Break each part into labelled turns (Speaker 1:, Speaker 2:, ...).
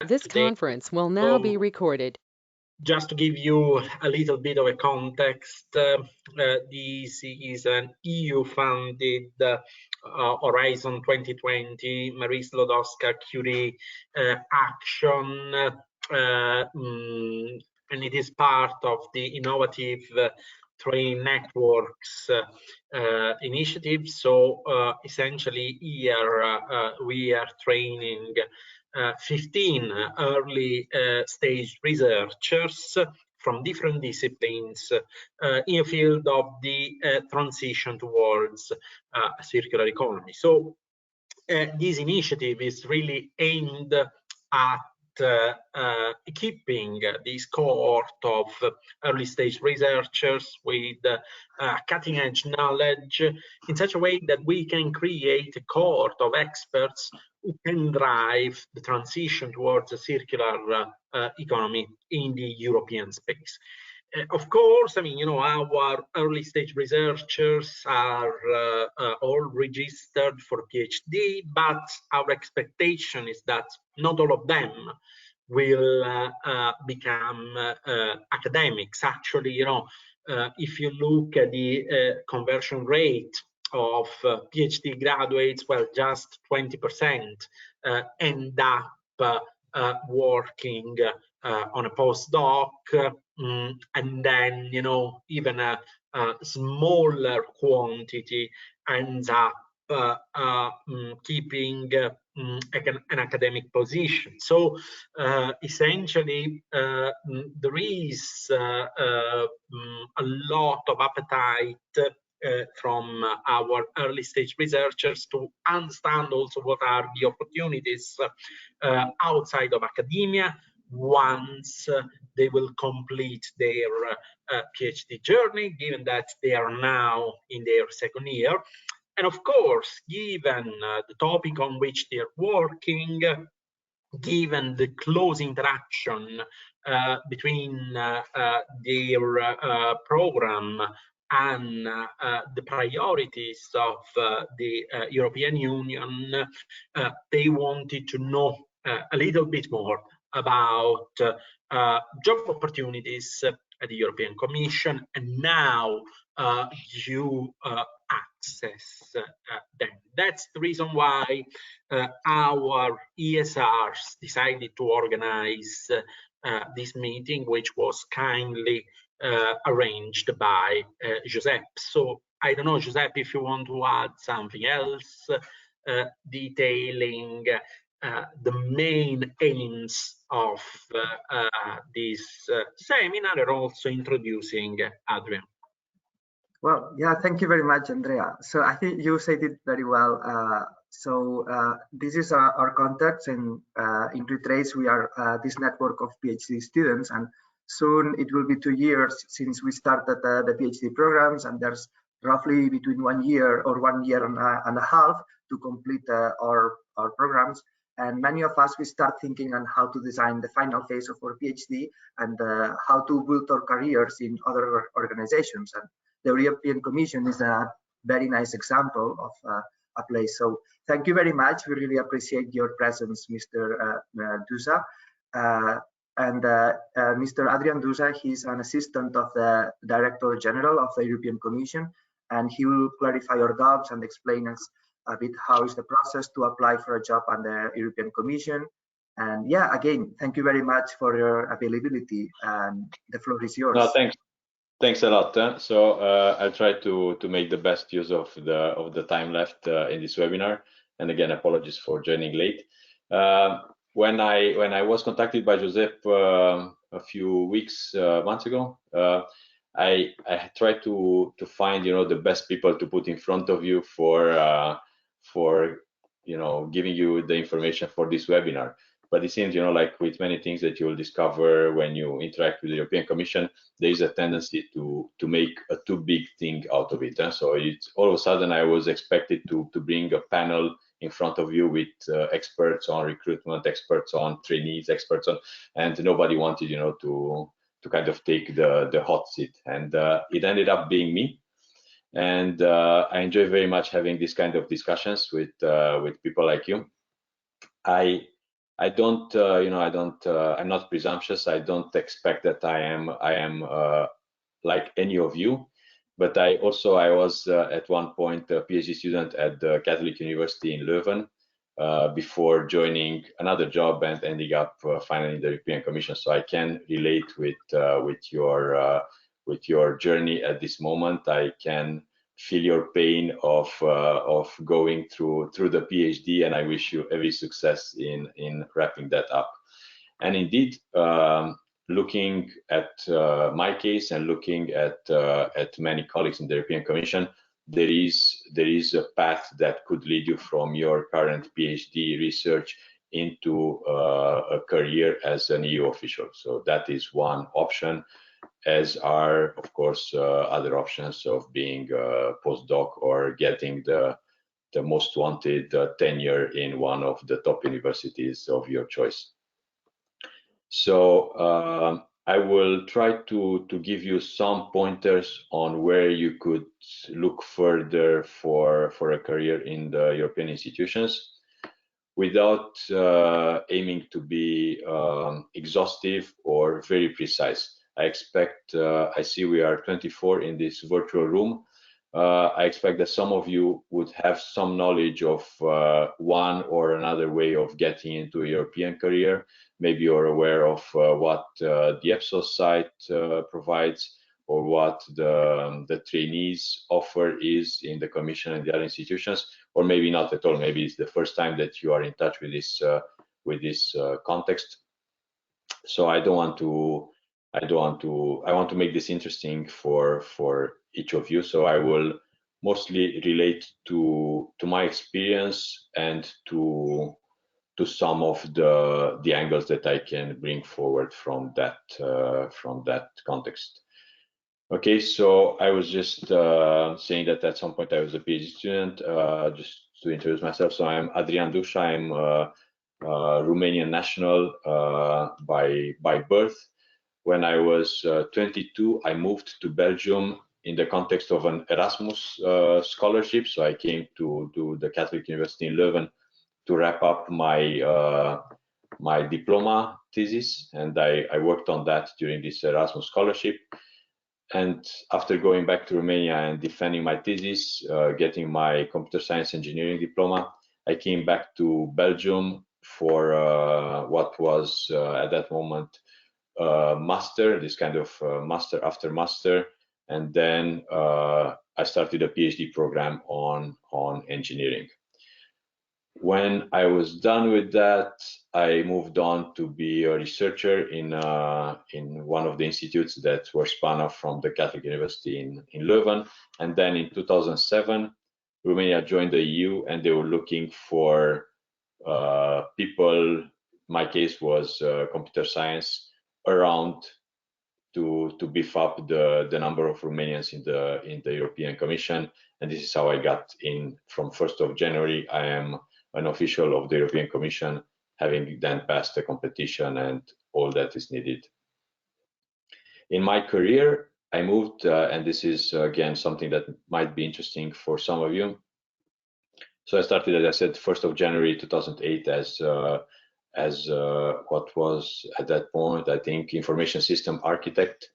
Speaker 1: This conference will now be recorded.
Speaker 2: Just to give you a little bit of a context, this is an EU-funded Horizon 2020 Marie Sklodowska-Curie action, and it is part of the innovative train networks initiative. So essentially here we are training 15 early stage researchers from different disciplines in a field of the transition towards a circular economy. So this initiative is really aimed at equipping this cohort of early stage researchers with cutting edge knowledge in such a way that we can create a cohort of experts who can drive the transition towards a circular economy in the European space. Of course, I mean, you know, our early stage researchers are all registered for PhD, but our expectation is that not all of them will become academics. Actually, you know, if you look at the conversion rate of PhD graduates, well, just 20% end up working on a postdoc, and then, you know, even a smaller quantity ends up keeping an academic position. So essentially there is a lot of appetite from our early stage researchers to understand also what are the opportunities outside of academia once they will complete their PhD journey, given that they are now in their second year. And of course, given the topic on which they're working, given the close interaction between their program and the priorities of the European Union, they wanted to know a little bit more about job opportunities at the European Commission, and now you access them. That's the reason why our ESRs decided to organize this meeting, which was kindly arranged by Giuseppe. So I don't know, Giuseppe, if you want to add something else detailing the main aims of this seminar, and also introducing Adrian.
Speaker 3: Well, yeah, thank you very much, Andrea. So I think you said it very well. This is our context, and in Retrace we are this network of PhD students, and soon it will be 2 years since we started the PhD programs, and there's roughly between 1 year or 1 year and a half to complete our programs. And many of us, we start thinking on how to design the final phase of our PhD and how to build our careers in other organizations. And the European Commission is a very nice example of a place. So thank you very much. We really appreciate your presence, Mr. Dușa. And Mr. Adrian Dușa, he's an assistant of the Director General of the European Commission, and he will clarify your doubts and explain us a bit how is the process to apply for a job on the European Commission. And yeah, again, thank you very much for your availability, and the floor is yours.
Speaker 4: No, thanks a lot. So I'll try to make the best use of the time left in this webinar. And again, apologies for joining late. When I was contacted by Giuseppe a few months ago, I tried to find, you know, the best people to put in front of you for you know, giving you the information for this webinar. But it seems, you know, like with many things that you will discover when you interact with the European Commission, there is a tendency to make a too big thing out of it. So it's all of a sudden I was expected to bring a panel in front of you with experts on recruitment, experts on trainees, experts on, and nobody wanted, you know, to kind of take the hot seat, and it ended up being me. And I enjoy very much having this kind of discussions with people like you. I don't, I'm not presumptuous. I don't expect that I am like any of you, but I was at one point a PhD student at the Catholic University in Leuven before joining another job and ending up finally in the European Commission. So I can relate with your journey at this moment. I can feel your pain of going through the PhD, and I wish you every success in wrapping that up. And indeed, looking at my case and looking at many colleagues in the European Commission, there is a path that could lead you from your current PhD research into a career as an EU official. So that is one option, as are, of course, other options of being a postdoc or getting the most wanted tenure in one of the top universities of your choice. So I will try to give you some pointers on where you could look further for a career in the European institutions, without aiming to be exhaustive or very precise. I expect, I see we are 24 in this virtual room. I expect that some of you would have some knowledge of one or another way of getting into a European career. Maybe you're aware of what the EPSOS site provides, or what the trainees offer is in the Commission and the other institutions, or maybe not at all. Maybe it's the first time that you are in touch with this context. So I want to make this interesting for each of you. So I will mostly relate to my experience and to some of the angles that I can bring forward from that context. Okay, so I was just saying that at some point I was a PhD student. Just to introduce myself, so I'm Adrian Dușa. I'm a Romanian national by birth. When I was 22, I moved to Belgium in the context of an Erasmus scholarship. So I came to the Catholic University in Leuven to wrap up my my diploma thesis, and I worked on that during this Erasmus scholarship. And after going back to Romania and defending my thesis, getting my computer science engineering diploma, I came back to Belgium for what was at that moment master, this kind of master after master, and then I started a PhD program on engineering. When I was done with that, I moved on to be a researcher in one of the institutes that were spun off from the Catholic University in Leuven. And then in 2007, Romania joined the EU, and they were looking for people. My case was computer science, around to beef up the number of Romanians in the European Commission. And this is how I got in. From 1st of January, I am an official of the European Commission, having then passed the competition and all that is needed. In my career, I moved, and this is again something that might be interesting for some of you. So I started, as I said, 1st of January 2008 as what was at that point, I think, information system architect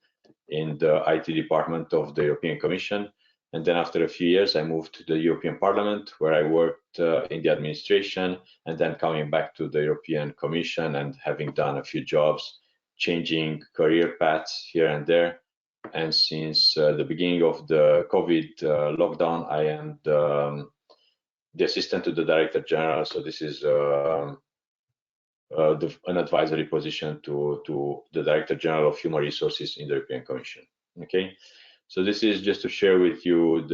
Speaker 4: in the IT department of the European Commission. And then after a few years, I moved to the European Parliament, where I worked in the administration, and then coming back to the European Commission and having done a few jobs, changing career paths here and there. And since the beginning of the COVID lockdown, I am the assistant to the Director General. So this is an advisory position to the Director General of Human Resources in the European Commission. Okay. So this is just to share with you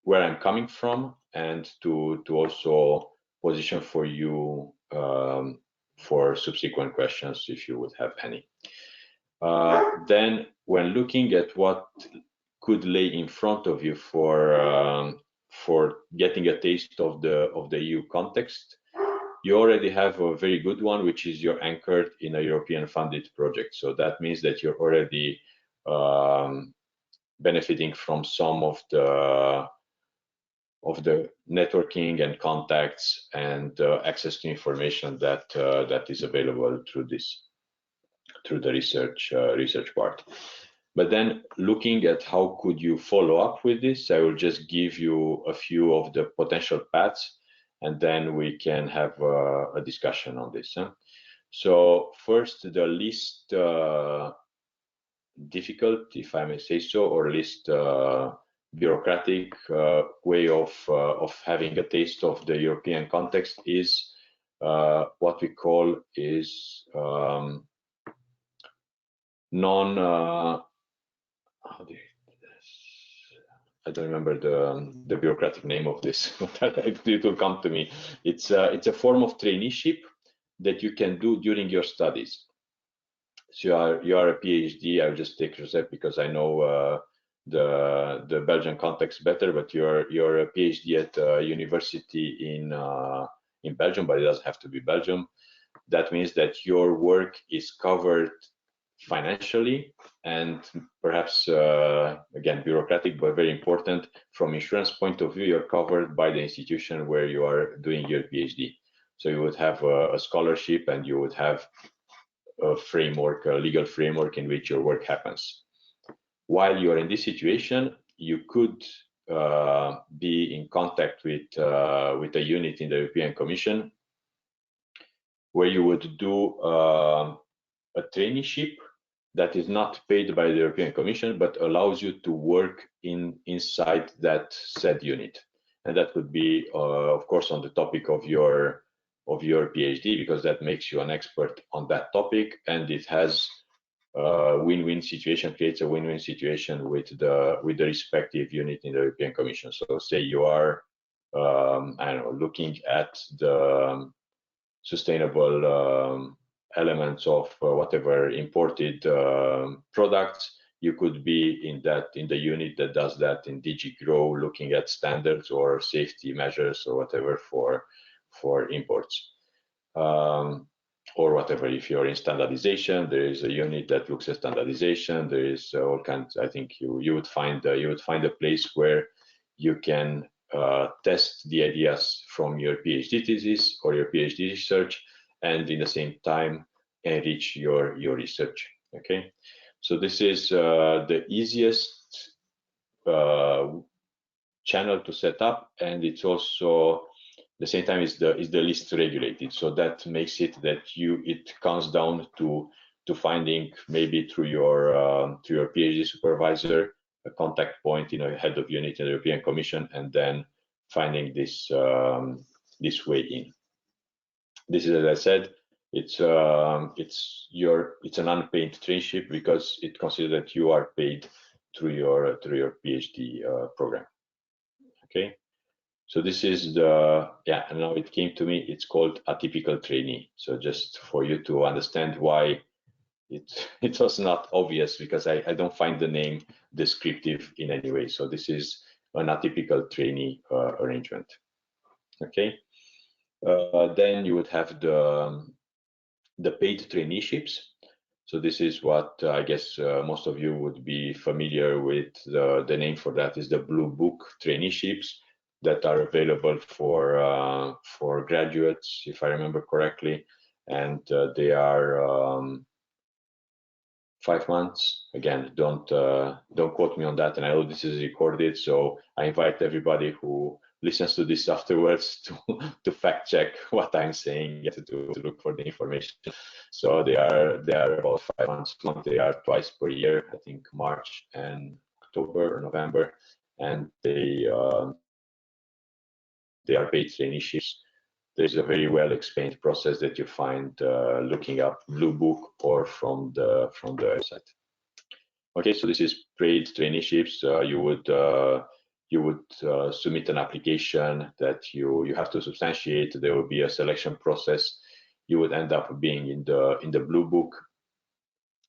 Speaker 4: where I'm coming from, and to also position for you for subsequent questions if you would have any. Then, when looking at what could lay in front of you for getting a taste of the EU context, you already have a very good one, which is you're anchored in a European funded project. So that means that you're already benefiting from some of the networking and contacts and access to information that that is available through the research part. But then looking at how could you follow up with this, I will just give you a few of the potential paths, and then we can have a discussion on this. So first, the least difficult, if I may say so, or least bureaucratic way of having a taste of the European context is what we call is I don't remember the bureaucratic name of this, but it will come to me. It's a form of traineeship that you can do during your studies. So you are a PhD. I'll just take Josep because I know the Belgian context better. But you're a PhD at a university in Belgium, but it doesn't have to be Belgium. That means that your work is covered financially and perhaps again bureaucratic, but very important from insurance point of view. You're covered by the institution where you are doing your PhD. So you would have a scholarship, and you would have a framework, a legal framework in which your work happens. While you're in this situation, you could be in contact with a unit in the European Commission where you would do a traineeship that is not paid by the European Commission, but allows you to work inside that said unit. And that would be, of course, on the topic of your PhD, because that makes you an expert on that topic, and it has a win-win situation, creates a win-win situation with the respective unit in the European Commission. So say you are, I don't know, looking at the sustainable elements of whatever imported products, you could be in the unit that does that in DG Grow, looking at standards or safety measures or whatever for imports, or whatever. If you're in standardization, there is a unit that looks at standardization. There is all kinds. I think you would find a place where you can test the ideas from your PhD thesis or your PhD research, and in the same time enrich your research. Okay, so this is the easiest channel to set up, and it's also the same time is the least regulated. So that makes it that it comes down to finding, maybe through your PhD supervisor, a contact point, head of unit in the European Commission, and then finding this this way in. This is, as I said, it's an unpaid traineeship because it considers that you are paid through your PhD program. Okay, so this is and now it came to me. It's called atypical trainee. So just for you to understand why it was not obvious, because I don't find the name descriptive in any way. So this is an atypical trainee arrangement. Okay, then you would have the paid traineeships. So this is what I guess most of you would be familiar with. The name for that is the Blue Book traineeships that are available for graduates, if I remember correctly, and they are 5 months. Again, don't quote me on that, and I know this is recorded, so I invite everybody who listens to this afterwards to fact check what I'm saying, to look for the information. So they are about 5 months long. They are twice per year, I think March and October or November, and they are paid traineeships. There's a very well explained process that you find looking up Blue Book or from the website. Okay, so this is paid traineeships. You would submit an application that you have to substantiate. There will be a selection process. You would end up being in the Blue Book,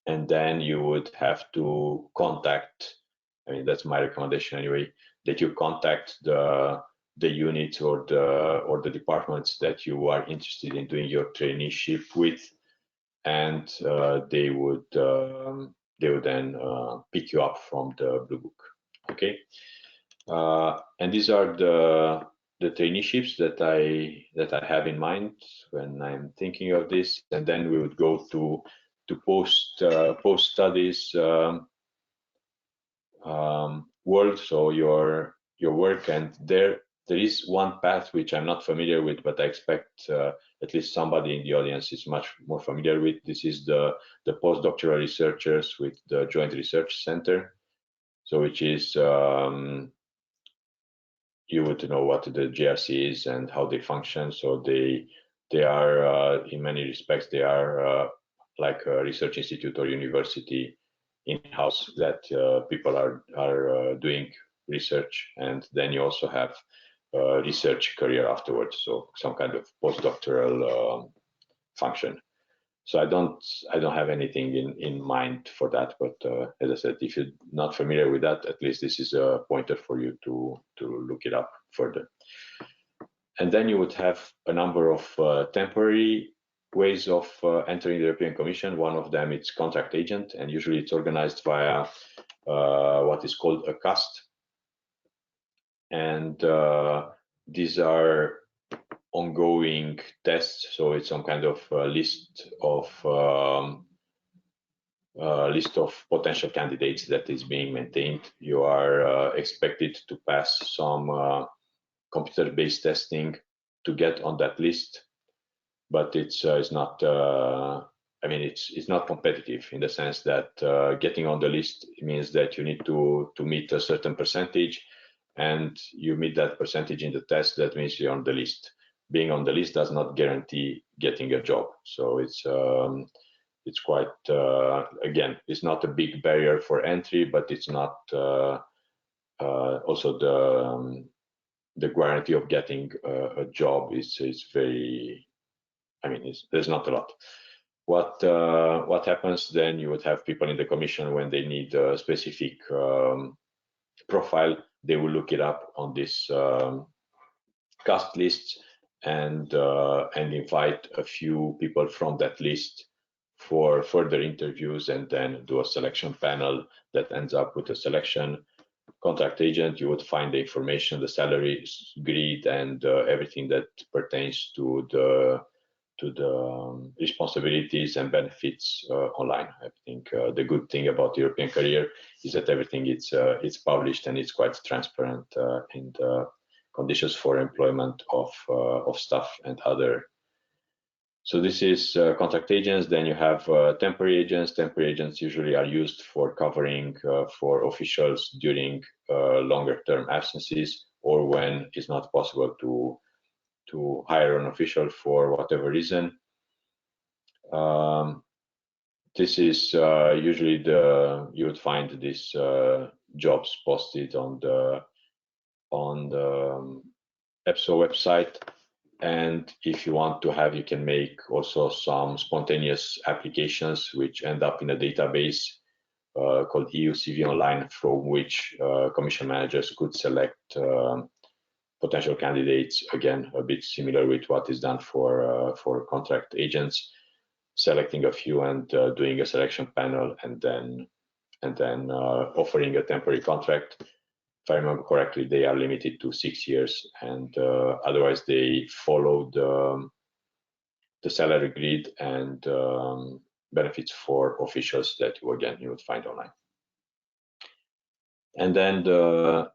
Speaker 4: and then you would have to contact. I mean, that's my recommendation anyway. That you contact the units or the departments that you are interested in doing your traineeship with, and they would then pick you up from the Blue Book. Okay. And these are the traineeships that I have in mind when I'm thinking of this. And then we would go to post studies world. So your work, and there is one path which I'm not familiar with, but I expect at least somebody in the audience is much more familiar with. This is the postdoctoral researchers with the Joint Research Center. So which is you would know what the JRC is and how they function. So they are in many respects they are like a research institute or university in-house that people are doing research, and then you also have a research career afterwards. So some kind of postdoctoral function. So I don't have anything in mind for that, but as I said, if you're not familiar with that, at least this is a pointer for you to look it up further. And then you would have a number of temporary ways of entering the European Commission. One of them is contract agent, and usually it's organized via what is called a CAST. And these are ongoing tests, so it's some kind of list of potential candidates that is being maintained. You are expected to pass some computer-based testing to get on that list, but it's not. I mean, it's not competitive in the sense that getting on the list means that you need to meet a certain percentage, and you meet that percentage in the test. That means you're on the list. Being on the list does not guarantee getting a job. So it's quite again, it's not a big barrier for entry, but it's not also the guarantee of getting a job is very. I mean, there's not a lot. What happens then? You would have people in the commission when they need a specific profile. They will look it up on this cast lists and invite a few people from that list for further interviews, and then do a selection panel that ends up with a selection. Contract agent, you would find the information, the salary grid, and everything that pertains to the responsibilities and benefits online. I think the good thing about European Career is that everything it's published, and it's quite transparent in the conditions for employment of staff and other. So this is contract agents. Then you have temporary agents. Temporary agents usually are used for covering for officials during longer term absences, or when it's not possible to hire an official for whatever reason. This is usually you would find these jobs posted on the EPSO website. And if you want to have, you can make also some spontaneous applications which end up in a database called EU CV Online, from which commission managers could select potential candidates. Again, a bit similar with what is done for contract agents, selecting a few and doing a selection panel, and then offering a temporary contract. If I remember correctly, they are limited to 6 years, and otherwise they follow the salary grid and benefits for officials that you would find online. And then the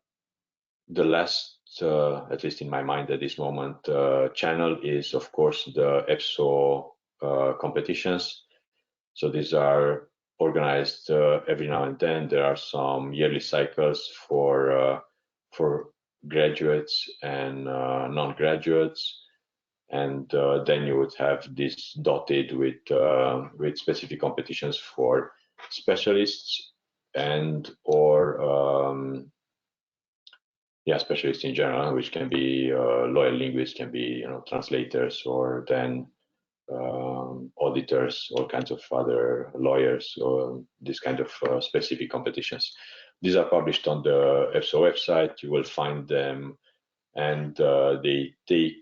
Speaker 4: last, at least in my mind at this moment, channel is of course the EPSO competitions. So these are organized every now and then. There are some yearly cycles for graduates and non-graduates, and then you would have this dotted with specific competitions for specialists and or specialists in general, which can be lawyer linguists, can be translators, or then auditors, all kinds of other lawyers, or this kind of specific competitions. These are published on the EPSO website. You will find them, and they take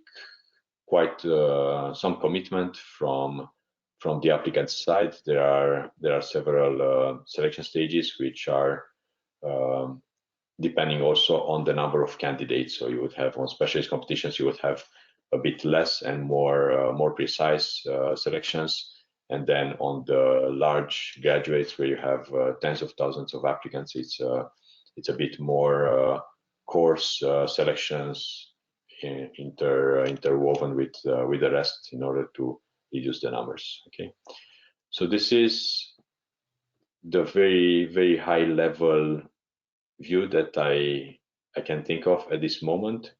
Speaker 4: quite some commitment from the applicant side. There are several selection stages which are depending also on the number of candidates. So you would have on specialist competitions, you would have a bit less and more precise selections. And then on the large graduates where you have tens of thousands of applicants, it's a bit more coarse selections interwoven with the rest in order to reduce the numbers. Okay, so this is the very high level view that I can think of at this moment.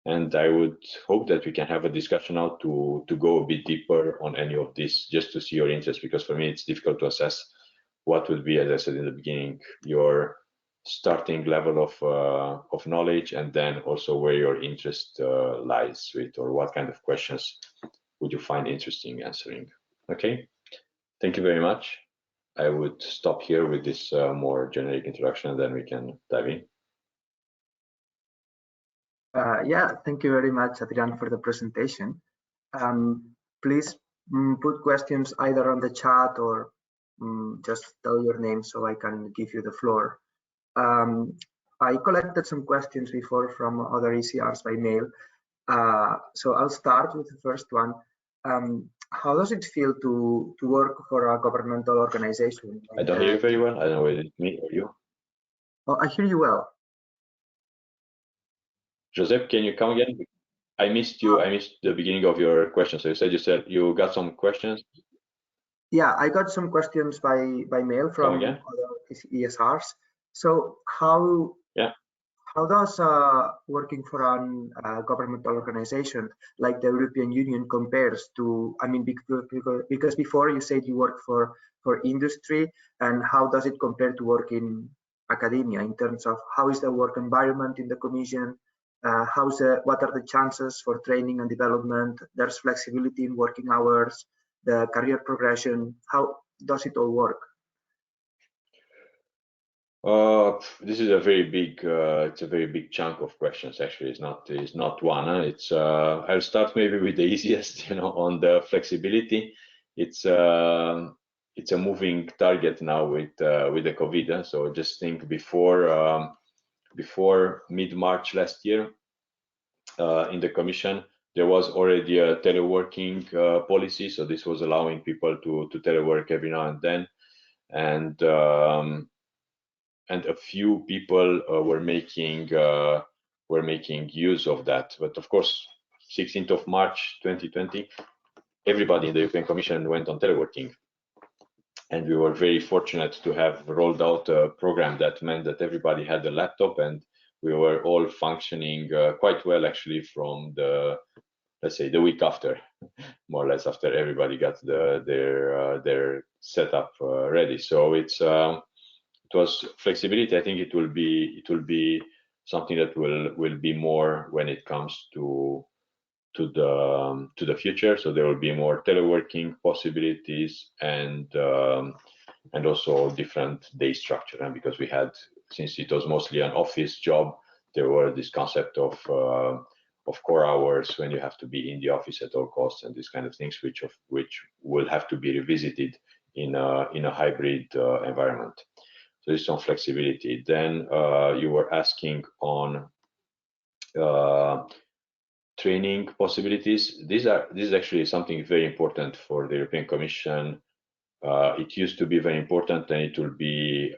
Speaker 4: And I would hope that we can have a discussion now to go a bit deeper on any of this, just to see your interest, because for me it's difficult to assess what would be, as I said in the beginning, your starting level of knowledge, and then also where your interest lies with, or what kind of questions would you find interesting answering. Okay, thank you very much. I would stop here with this more generic introduction, and then we can dive in.
Speaker 3: Yeah, thank you very much, Adrian, for the presentation. Please put questions either on the chat or just tell your name so I can give you the floor. I collected some questions before from other ECRs by mail. So I'll start with the first one. How does it feel to work for a governmental organization?
Speaker 4: I don't hear you very well. I don't know whether it's me or you.
Speaker 3: Oh, I hear you well.
Speaker 4: Joseph, can you come again? I missed you. I missed the beginning of your question. So you said you got some questions.
Speaker 3: Yeah, I got some questions by mail from other ESRs. So how does working for a governmental organization like the European Union compares to, I mean, because before you said you worked for industry, and how does it compare to work in academia in terms of how is the work environment in the Commission? What are the chances for training and development? There's flexibility in working hours, the career progression. How does it all work?
Speaker 4: This is a very big. It's a very big chunk of questions. Actually, it's not one. I'll start maybe with the easiest. On the flexibility, it's a moving target now with the COVID. So just think before mid-March last year, in the Commission, there was already a teleworking policy. So this was allowing people to telework every now and then, and a few people were making use of that. But of course, 16th of March 2020, everybody in the European Commission went on teleworking. And we were very fortunate to have rolled out a program that meant that everybody had a laptop, and we were all functioning quite well, actually, from let's say the week after, more or less, after everybody got their setup ready. So it was flexibility. I think it will be something that will be more when it comes to the future. So there will be more teleworking possibilities, and also different day structure. And because we had, since it was mostly an office job, there were this concept of core hours when you have to be in the office at all costs, and these kind of things, which will have to be revisited in a hybrid environment. So there's some flexibility. Then you were asking on training possibilities. This is actually something very important for the European Commission. It used to be very important, and it will be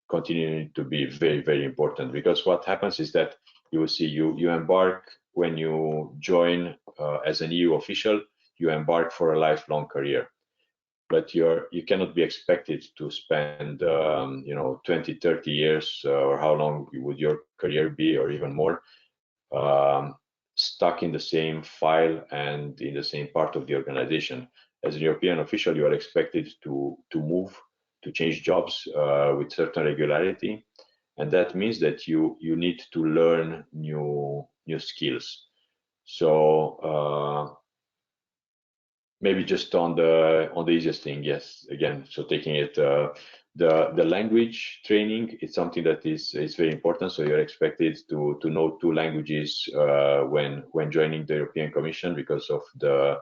Speaker 4: continuing to be very important, because what happens is that you will see you embark when you join as an EU official, you embark for a lifelong career. But you cannot be expected to spend 20, 30 years, or how long would your career be, or even more, stuck in the same file and in the same part of the organization. As a European official, you are expected to move, to change jobs with certain regularity, and that means that you need to learn new skills. So maybe just on the easiest thing, yes, again, so taking it, the language training, it's something that is very important. So you're expected to know 2 languages when joining the European Commission, because of the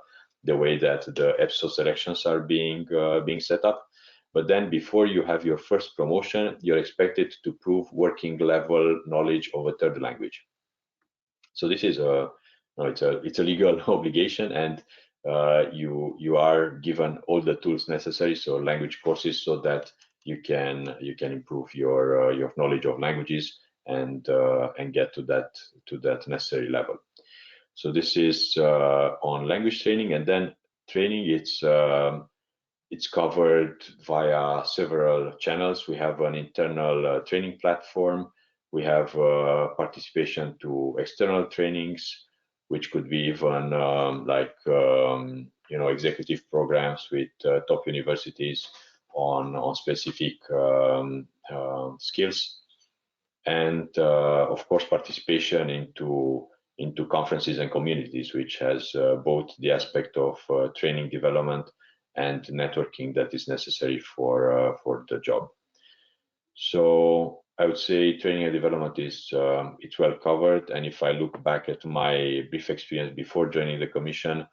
Speaker 4: way that the EPSO selections are being set up. but then before you have your first promotion, you're expected to prove working level knowledge of a third language. So this is it's a legal obligation, and you are given all the tools necessary, so language courses, so that you can improve your knowledge of languages and get to that necessary level. So this is on language training, and then training, it's covered via several channels. We have an internal training platform. We have participation to external trainings, which could be even executive programs with top universities on specific skills, and of course participation into conferences and communities, which has both the aspect of training development and networking that is necessary for the job. So I would say training and development is it's well covered, and if I look back at my brief experience before joining the Commission,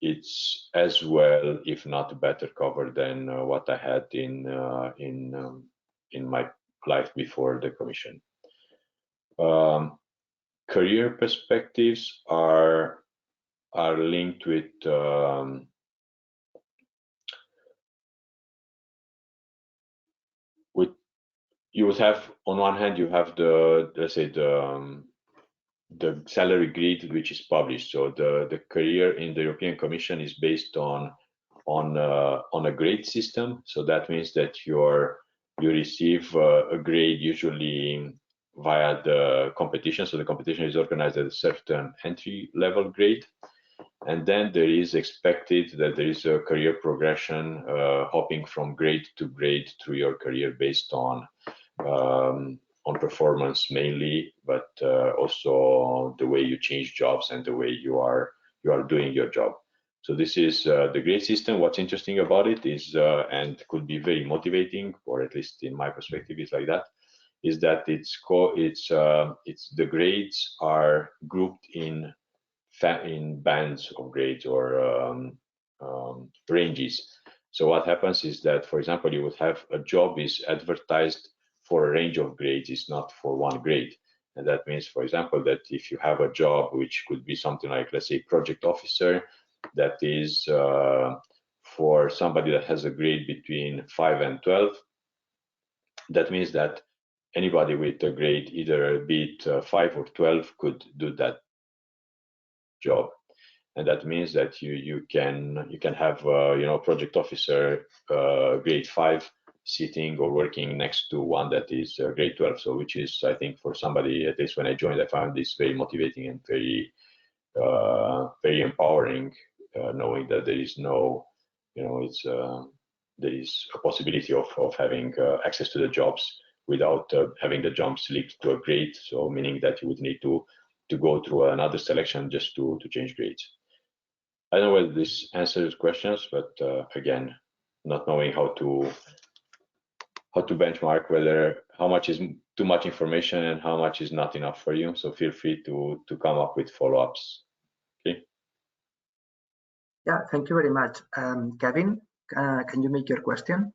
Speaker 4: it's as well, if not better covered than what I had in my life before the Commission. Career perspectives are linked with you would have, on one hand, you have the, let's say, the salary grid which is published. So the career in the European Commission is based on a grade system. So that means that you receive a grade usually via the competition. So the competition is organized at a certain entry level grade, and then there is expected that there is a career progression, hopping from grade to grade through your career based on performance mainly, but also the way you change jobs and the way you are doing your job. So this is the grade system. What's interesting about it is, and could be very motivating, or at least in my perspective is like that, is that it's the grades are grouped in bands of grades or ranges. So what happens is that, for example, you would have a job is advertised for a range of grades, is not for one grade. And that means, for example, that if you have a job which could be something like, let's say, project officer, that is for somebody that has a grade between 5 and 12, that means that anybody with a grade, either be it 5 or 12, could do that job. And that means that you can have project officer grade 5 sitting or working next to one that is grade 12. So which is, I think, for somebody, at least when I joined, I found this very motivating and very empowering, knowing that there is no, there is a possibility of having access to the jobs without having the jumps linked to a grade. So meaning that you would need to go through another selection just to change grades. I don't know whether this answers questions, but again, not knowing how to benchmark how much is too much information and how much is not enough for you. So feel free to come up with follow-ups. Okay.
Speaker 3: Yeah, thank you very much. Kevin, can you make your question?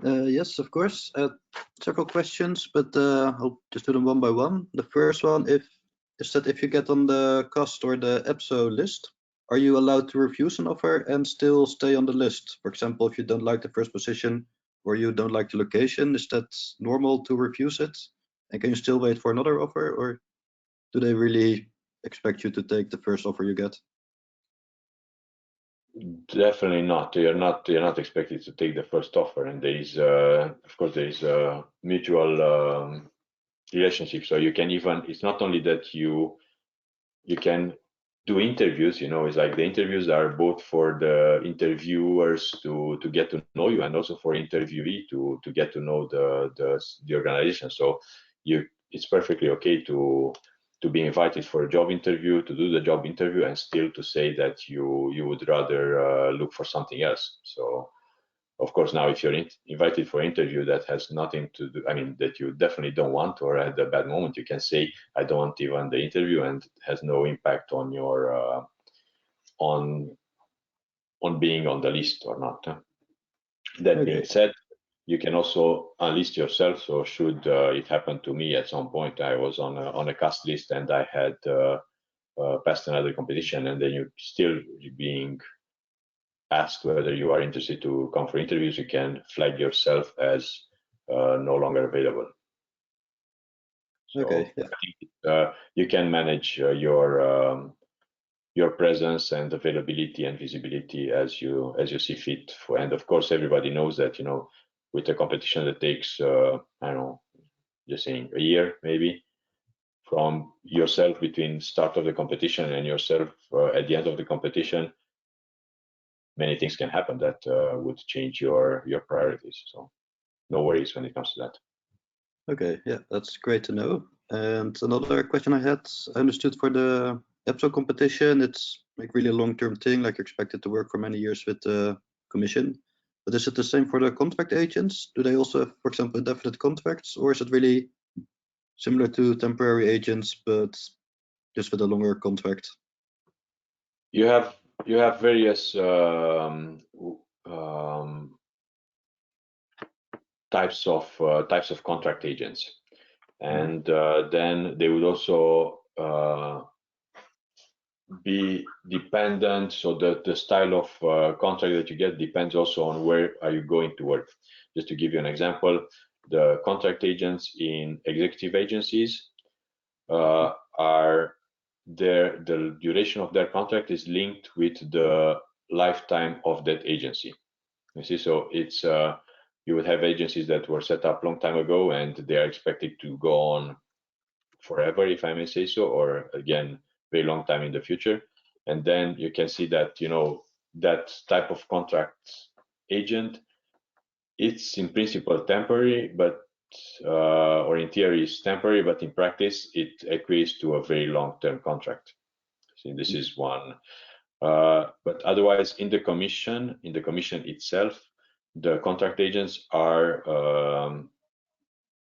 Speaker 5: Yes, of course. Several questions, but I'll just do them one by one. The first one is that if you get on the CAST or the EPSO list, are you allowed to refuse an offer and still stay on the list? For example, if you don't like the first position or you don't like the location, is that normal to refuse it? And can you still wait for another offer, or do they really expect you to take the first offer you get?
Speaker 4: Definitely not. You're not expected to take the first offer, and there is, of course, there is a mutual relationship. So you can even, it's not only that you can do interviews, it's like the interviews are both for the interviewers to get to know you, and also for interviewee to get to know the organization. So it's perfectly okay to be invited for a job interview, to do the job interview, and still to say that you would rather look for something else. So of course, now if you're invited for an interview that has nothing to do, that you definitely don't want, or at a bad moment, you can say, I don't want even the interview, and has no impact on your on on being on the list or not. That being said, you can also unlist yourself. So should it happen to me at some point, I was on a cast list and I had passed another competition, and then you still being asked whether you are interested to come for interviews, you can flag yourself as no longer available. So
Speaker 5: okay, yeah.
Speaker 4: I think you can manage your presence and availability and visibility as you see fit. And of course, everybody knows that, you know, with a competition that takes I don't know, just saying a year maybe, from yourself between start of the competition and yourself at the end of the competition, many things can happen that would change your priorities. So no worries when it comes to that.
Speaker 5: Okay, yeah, that's great to know. And another question I had, I understood for the EPSO competition, it's like really a long-term thing, like you're expected to work for many years with the commission. But is it the same for the contract agents? Do they also have, for example, indefinite contracts, or is it really similar to temporary agents, but just with a longer contract?
Speaker 4: You have various types of contract agents, and then they would also be dependent. So the style of contract that you get depends also on where are you going to work. Just to give you an example, the contract agents in executive agencies the duration of their contract is linked with the lifetime of that agency. You see, so it's you would have agencies that were set up long time ago and they are expected to go on forever, if I may say so, or again, very long time in the future. And then you can see that, you know, that type of contract agent, it's in principle temporary, but or in theory is temporary, but in practice it equates to a very long-term contract. See, this is one. But otherwise, in the commission itself, the contract agents are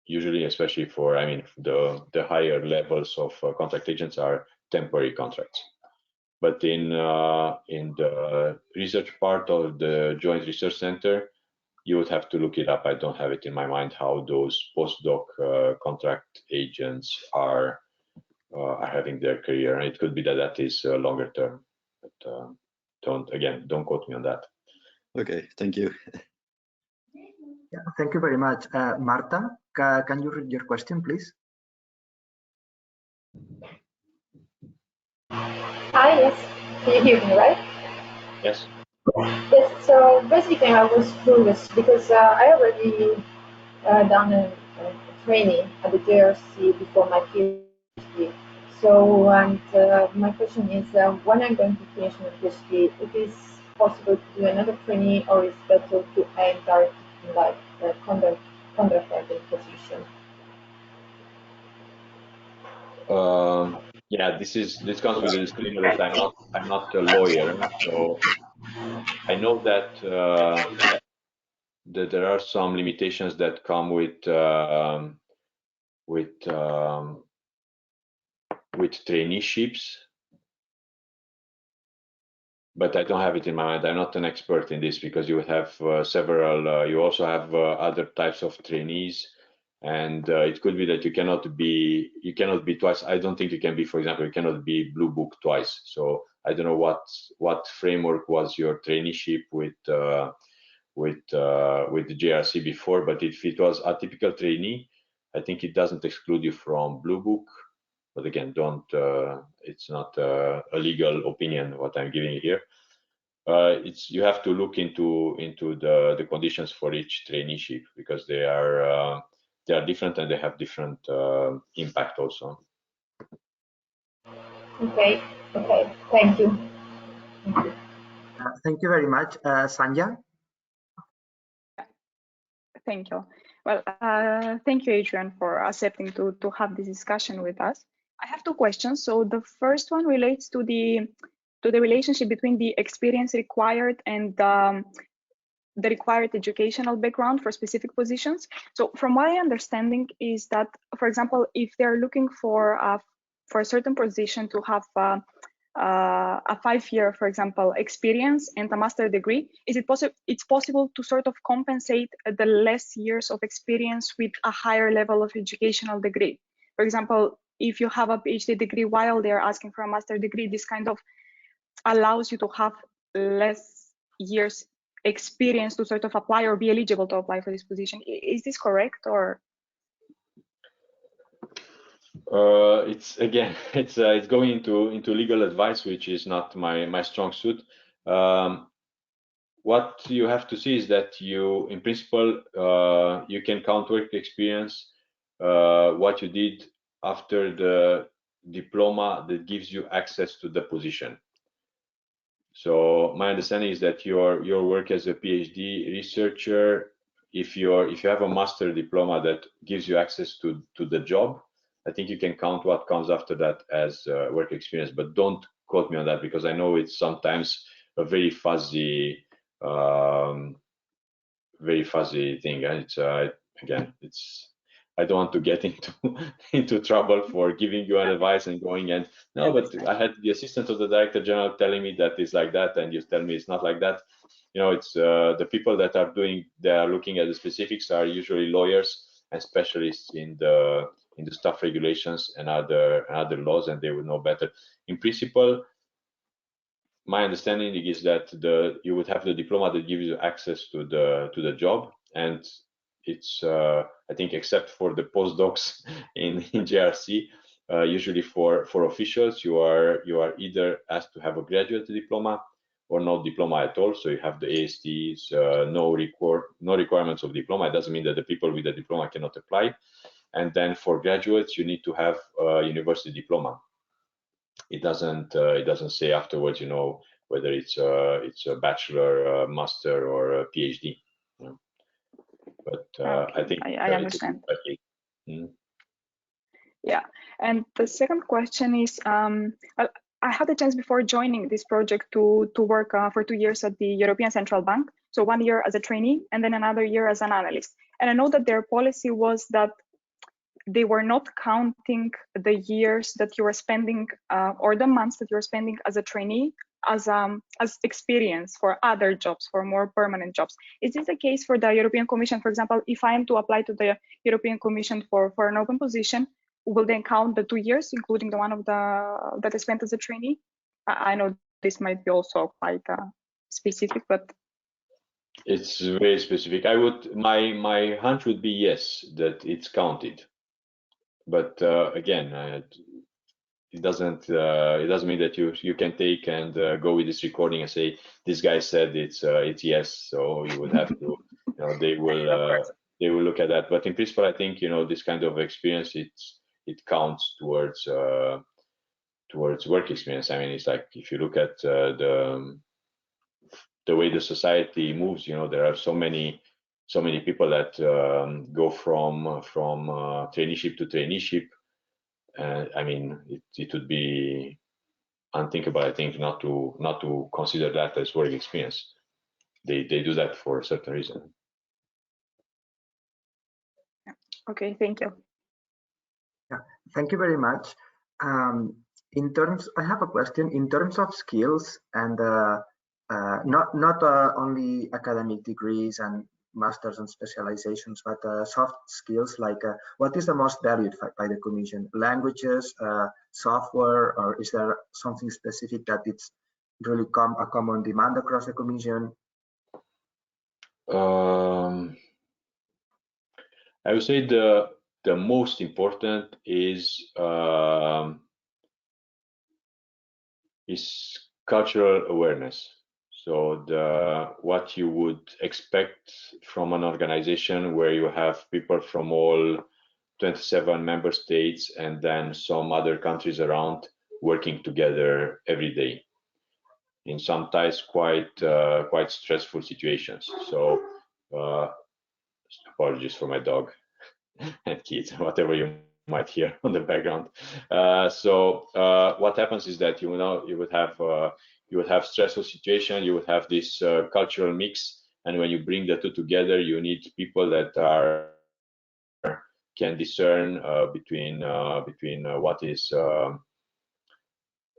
Speaker 4: usually, especially for, I mean, the higher levels of contract agents are temporary contracts. But in the research part of the Joint Research Center, you would have to look it up. I don't have it in my mind how those postdoc contract agents are having their career, and it could be that is longer term. But don't quote me on that.
Speaker 5: Okay, thank you.
Speaker 3: Yeah, thank you very much. Marta, can you read your question, please?
Speaker 6: Hi, yes. Can you hear me, right?
Speaker 4: Yes.
Speaker 6: Yes, so basically I was curious because I already done a training at the JRC before my PhD. So, and my question is, when I'm going to finish my PhD, it is possible to do another training, or is it better to aim directly like the conduct position?
Speaker 4: Yeah, this comes with a disclaimer that I'm not a lawyer, so I know that that there are some limitations that come with traineeships, but I don't have it in my mind. I'm not an expert in this because you have several. You also have other types of trainees, and it could be that you cannot be twice. I don't think you can be, for example, you cannot be Blue Book twice. So I don't know what framework was your traineeship with the JRC before, but if it was a typical trainee, I think it doesn't exclude you from Blue Book. But again, it's not a legal opinion what I'm giving you here. You have to look into the conditions for each traineeship because they are different and they have different impact also.
Speaker 6: Okay. Thank you.
Speaker 3: Thank you very much. Sanja?
Speaker 7: Thank you. Well, thank you, Adrian, for accepting to have this discussion with us. I have two questions. So the first one relates to the relationship between the experience required and the required educational background for specific positions. So from my understanding is that, for example, if they're looking for a certain position to have a 5-year, for example, experience and a master degree, is it possible? It's possible to sort of compensate the less years of experience with a higher level of educational degree. For example, if you have a PhD degree while they're asking for a master degree, this kind of allows you to have less years experience to sort of apply or be eligible to apply for this position. Is this correct, or?
Speaker 4: It's again, it's going into legal advice, which is not my strong suit. What you have to see is that you, in principle, you can count work experience, what you did after the diploma that gives you access to the position. So my understanding is that your work as a PhD researcher, if you have a master diploma that gives you access to the job, I think you can count what comes after that as work experience. But don't quote me on that, because I know it's sometimes a very fuzzy thing. It's again, it's, I don't want to get into trouble for giving you an advice and going and no, but I had the assistant of the director general telling me that it's like that, and you tell me it's not like that. You know, it's the people that are looking at the specifics are usually lawyers and specialists in the staff regulations and other laws, and they would know better. In principle, my understanding is that you would have the diploma that gives you access to the job, and it's I think except for the postdocs in JRC, usually for officials, you are either asked to have a graduate diploma or no diploma at all. So you have the ASTs, no requirements of diploma. It doesn't mean that the people with the diploma cannot apply. And then for graduates, you need to have a university diploma. It doesn't say afterwards, you know, whether it's a bachelor, master, or a PhD. You know. But
Speaker 7: okay.
Speaker 4: I think
Speaker 7: I understand.
Speaker 4: Mm.
Speaker 7: Yeah, and the second question is, I had the chance before joining this project to work for 2 years at the European Central Bank. So 1 year as a trainee and then another year as an analyst. And I know that their policy was that they were not counting the years that you were spending or the months that you were spending as a trainee as experience for other jobs, for more permanent jobs. Is this the case for the European Commission? For example, if I am to apply to the European Commission for an open position, will they count the 2 years, including the one of that I spent as a trainee? I know this might be also quite specific, but
Speaker 4: it's very specific. My hunch would be yes, that it's counted. But again, it doesn't mean that you can take and go with this recording and say this guy said it's yes. So you would have to, you know, they will look at that. But in principle, I think, you know, this kind of experience, it counts towards work experience. I mean, it's like if you look at the way the society moves, you know, there are so many people that go from traineeship to traineeship. I mean, it would be unthinkable, I think, not to consider that as work experience. They do that for a certain reason.
Speaker 7: okay, thank you.
Speaker 3: Yeah, thank you very much. I have a question in terms of skills and not only academic degrees and masters and specializations, but soft skills like what is the most valued by the Commission? Languages, software, or is there something specific that it's really a common demand across the Commission?
Speaker 4: I would say the most important is cultural awareness. So what you would expect from an organization where you have people from all 27 member states and then some other countries around working together every day in sometimes quite stressful situations. So apologies for my dog and kids, whatever you might hear on the background. So what happens is that you would have stressful situation, you would have this cultural mix, and when you bring the two together, you need people that can discern between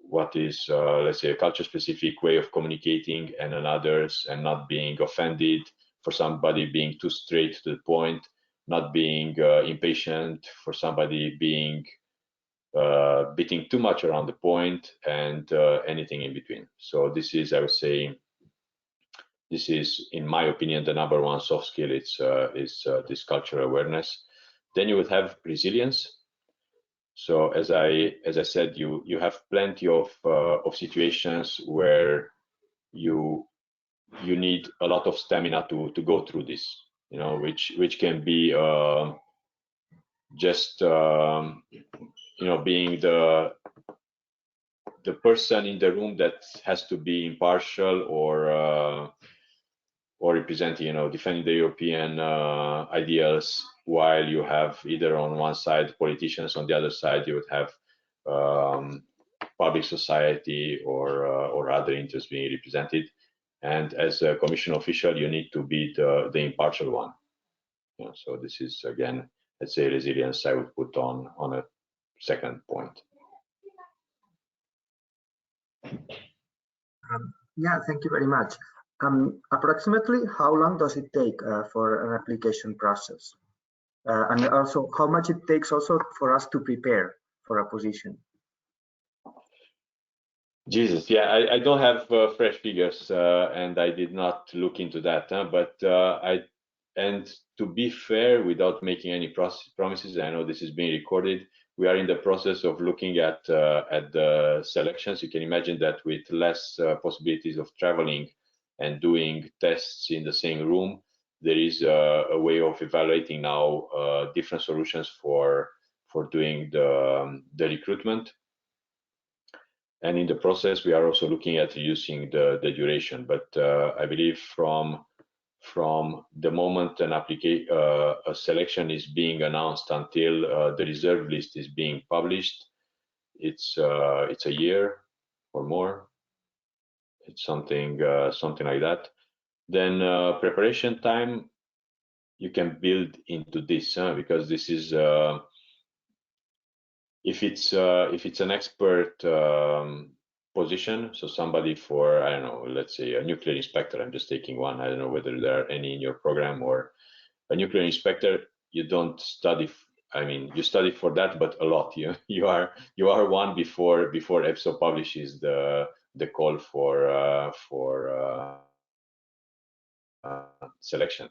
Speaker 4: what is let's say a culture specific way of communicating and others, and not being offended, for somebody being too straight to the point, not being impatient, for somebody being beating too much around the point, and anything in between. So this is, I would say, this is, in my opinion, the number one soft skill. It's this cultural awareness. Then you would have resilience. So as I said, you have plenty of situations where you need a lot of stamina to go through this, you know, which can be just you know, being the person in the room that has to be impartial, or representing, you know, defending the European ideals, while you have either on one side politicians, on the other side you would have public society or other interests being represented. And as a commission official, you need to be the impartial one. You know, so this is, again, let's say, resilience I would put on a second point.
Speaker 3: Yeah, thank you very much. Approximately how long does it take for an application process? And also how much it takes also for us to prepare for a position?
Speaker 4: Jesus, yeah, I don't have fresh figures, and I did not look into that, but and to be fair, without making any promises, I know this is being recorded, we are in the process of looking at the selections. You can imagine that with less possibilities of traveling and doing tests in the same room, there is a way of evaluating now different solutions for doing the recruitment. And in the process, we are also looking at reducing the duration. But I believe from the moment a selection is being announced until the reserve list is being published, it's a year or more. It's something like that. Then preparation time you can build into this, because this is if it's an expert position, so somebody for, I don't know, let's say a nuclear inspector, I'm just taking one, I don't know whether there are any in your program, or a nuclear inspector, you don't study, I mean, you study for that, but a lot. You are one before EPSO publishes the call for selection.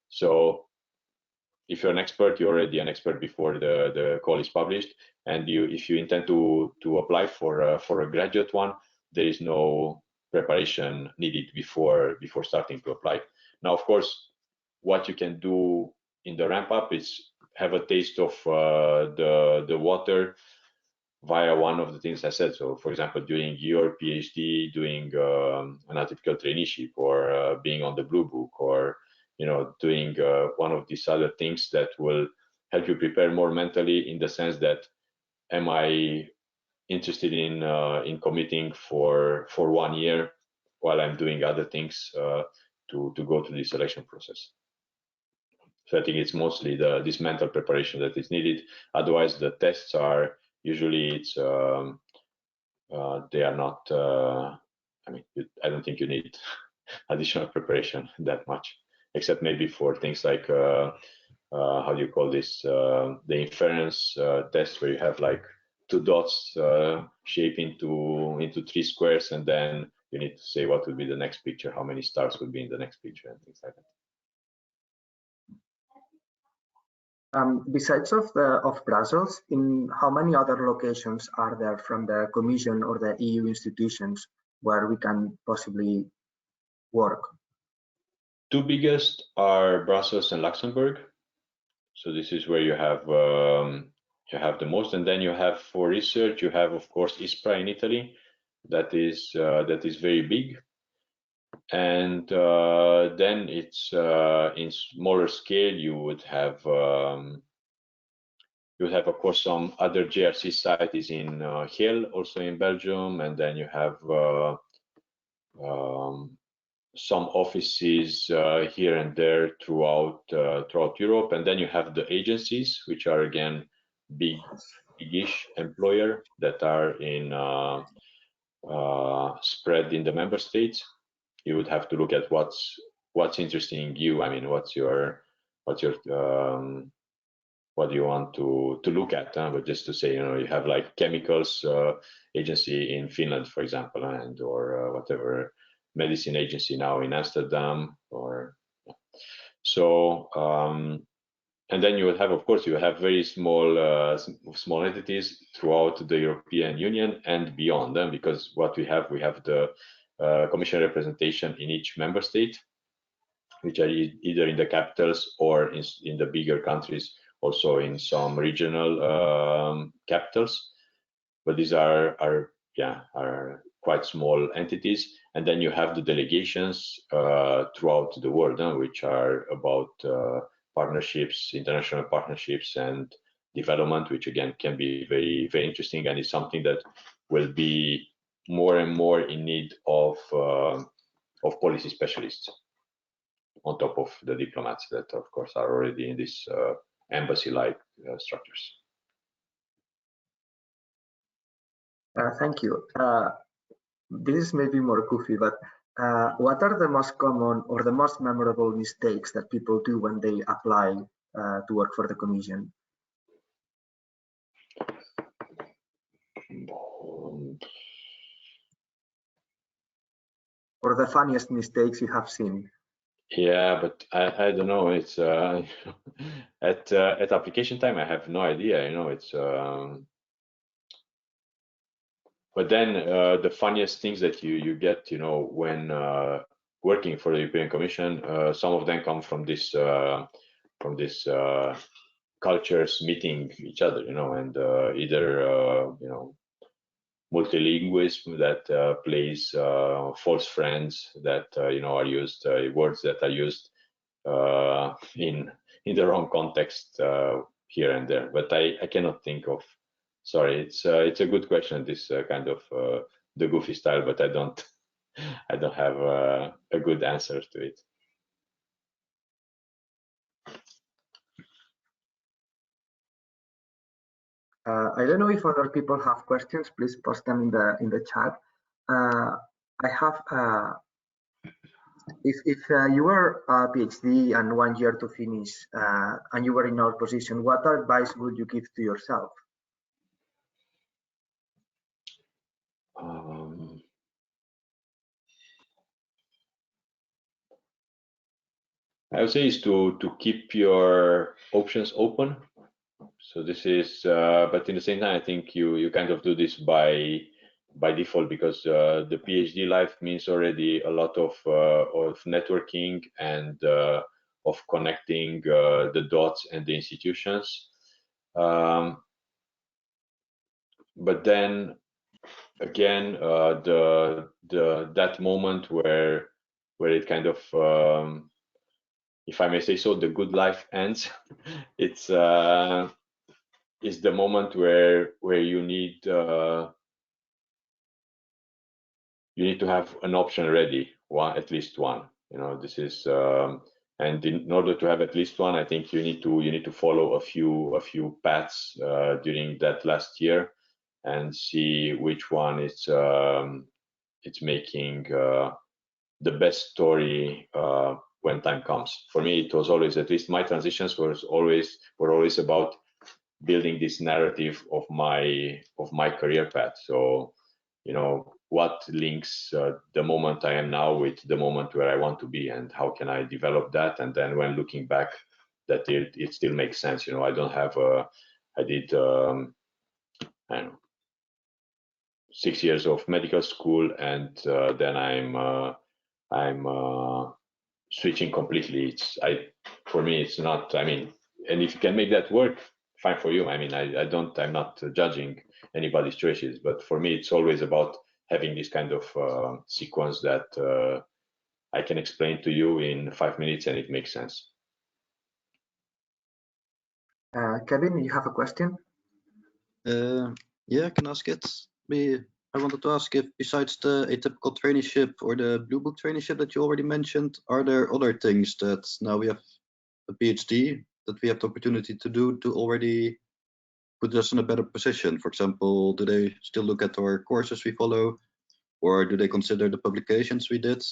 Speaker 4: So if you're an expert, you're already an expert before the call is published. And if you intend to apply for a graduate one, there is no preparation needed before starting to apply. Now, of course, what you can do in the ramp up is have a taste of the water via one of the things I said. So, for example, doing your PhD, doing an atypical traineeship, or being on the Blue Book, or doing one of these other things that will help you prepare more mentally, in the sense that, am I interested in committing for 1 year while I'm doing other things to go through the selection process? So I think it's mostly this mental preparation that is needed. Otherwise, the tests are usually they are not. I mean, I don't think you need additional preparation that much, except maybe for things like how do you call this, the inference test, where you have like 2 dots shaped into 3 squares, and then you need to say what would be the next picture, how many stars would be in the next picture, and things like that.
Speaker 3: Besides of Brussels, in how many other locations are there from the Commission or the EU institutions where we can possibly work?
Speaker 4: 2 biggest are Brussels and Luxembourg. So this is where you have the most, and then you have, for research, you have, of course, ISPRA in Italy. That is very big. And then it's in smaller scale. You would have of course some other JRC sites in Hill, also in Belgium, and then you have some offices here and there throughout Europe, and then you have the agencies, which are again big big-ish employer that are in spread in the member states, you would have to look at what's interesting you. I mean, what do you want to look at? But just to say, you have like chemicals agency in Finland, for example, and or whatever medicine agency now in Amsterdam, or so. And then you would have, of course, you have very small entities throughout the European Union and beyond them, because what we have the Commission representation in each member state, which are either in the capitals or in the bigger countries, also in some regional capitals. But these are quite small entities. And then you have the delegations throughout the world, which are about partnerships, international partnerships and development, which again can be very, very interesting, and is something that will be more and more in need of policy specialists on top of the diplomats that, of course, are already in this embassy-like structures.
Speaker 3: Thank you. This is maybe more goofy, but what are the most common or the most memorable mistakes that people do when they apply to work for the Commission? Or the funniest mistakes you have seen?
Speaker 4: Yeah, but I don't know. It's at application time, I have no idea. It's but then the funniest things that you get, when working for the European Commission, some of them come from this cultures meeting each other, and either multilingualism that plays false friends that are used, words that are used in the wrong context here and there. But I cannot think of. Sorry, it's a good question. This kind of the goofy style, but I don't have a good answer to it.
Speaker 3: I don't know if other people have questions. Please post them in the chat. I have. If you were a PhD and 1 year to finish, and you were in our position, what advice would you give to yourself?
Speaker 4: I would say is to keep your options open. So this is, but in the same time, I think you kind of do this by default, because the PhD life means already a lot of networking and of connecting the dots and the institutions. But then again, that moment where it kind of, if I may say so, the good life ends. It's is the moment where you need to have an option ready, at least one. This is, and in order to have at least one, I think you need to follow a few paths during that last year and see which one is it's making the best story when time comes. For me, it was always, at least my transitions were always about building this narrative of my career path. So, what links the moment I am now with the moment where I want to be, and how can I develop that? And then when looking back, that it still makes sense. I don't have I did I don't know, 6 years of medical school, and then I'm switching completely. For me, it's not. I mean, and if you can make that work, fine for you. I mean, I'm not judging anybody's choices, but for me, it's always about having this kind of sequence that I can explain to you in 5 minutes and it makes sense.
Speaker 3: Kevin, you have a question?
Speaker 5: Yeah, I can ask it. I wanted to ask if, besides the atypical traineeship or the Blue Book traineeship that you already mentioned, are there other things that now we have a PhD that we have the opportunity to do to already put us in a better position? For example, do they still look at our courses we follow, or do they consider the publications we did?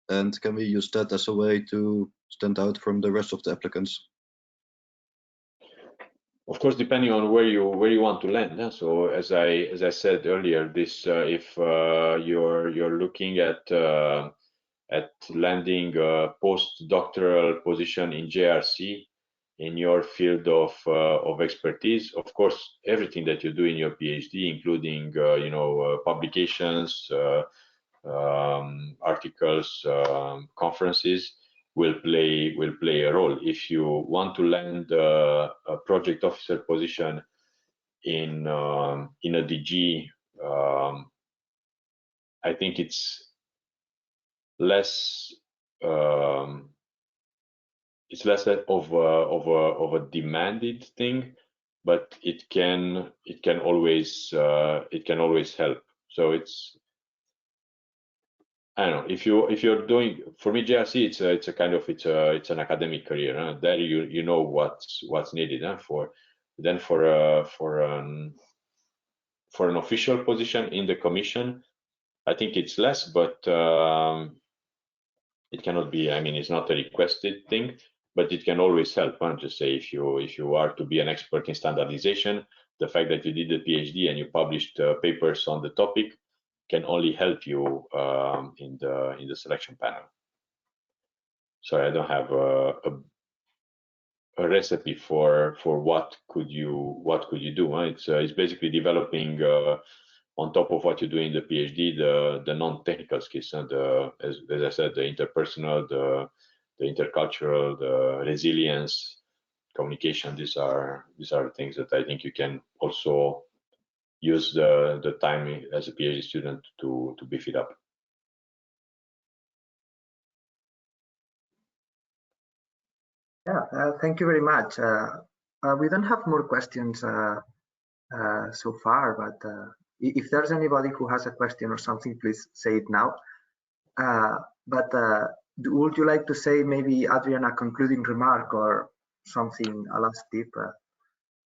Speaker 5: And can we use that as a way to stand out from the rest of the applicants?
Speaker 4: Of course, depending on where you want to land. So as I said earlier, this if you're looking at landing a postdoctoral position in JRC in your field of expertise, of course, everything that you do in your PhD, including publications, articles, conferences, will play a role. If you want to land a project officer position in a DG, I think it's less of a demanded thing, but it can always help. So it's, I don't know, if you're doing, for me, JRC, it's an academic career. There you know what's needed. For an official position in the commission, I think it's less, but it cannot be. I mean, it's not a requested thing, but it can always help. Just say if you are to be an expert in standardization, the fact that you did a PhD and you published papers on the topic can only help you in the selection panel. Sorry, I don't have a recipe for what could you do. It's basically developing on top of what you do in the PhD the non-technical skills, and as I said, the interpersonal, the intercultural, the resilience, communication. These are things that I think you can also use the time as a PhD student to beef it up.
Speaker 3: Yeah, thank you very much. We don't have more questions so far, but if there's anybody who has a question or something, please say it now. Would you like to say maybe, Adrian, a concluding remark or something, a last tip?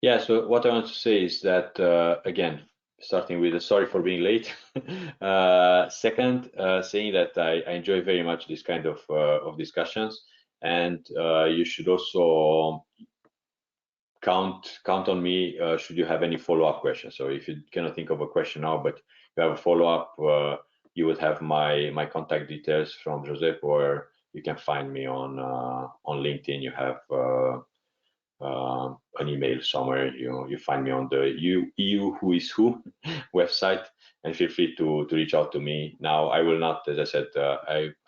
Speaker 4: Yeah, so what I want to say is that, again, starting with a sorry for being late. Second, saying that I enjoy very much this kind of discussions, and you should also count on me should you have any follow-up questions. So if you cannot think of a question now, but you have a follow-up, you would have my contact details from Josep, or you can find me on LinkedIn. You have an email somewhere. You find me on the EU Who Is Who website, and feel free to reach out to me. Now, I will not, as I said,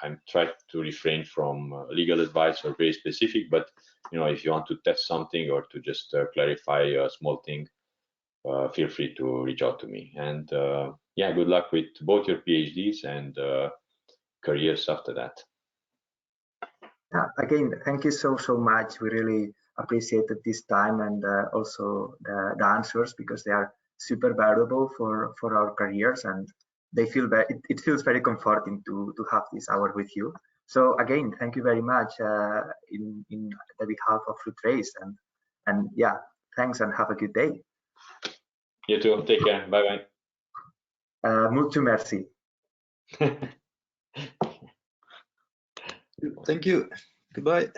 Speaker 4: I'm trying to refrain from legal advice or very specific, but if you want to test something or to just clarify a small thing, feel free to reach out to me. And yeah, good luck with both your PhDs and careers after that.
Speaker 3: Yeah, again, thank you so much. We really appreciated this time, and also the answers, because they are super valuable for our careers, and they feel it feels very comforting to have this hour with you. So again, thank you very much in the behalf of Fruitrace, and yeah, thanks, and have a good day.
Speaker 4: You too. Take care. Bye bye.
Speaker 3: Mucho merci.
Speaker 5: Thank you. Goodbye.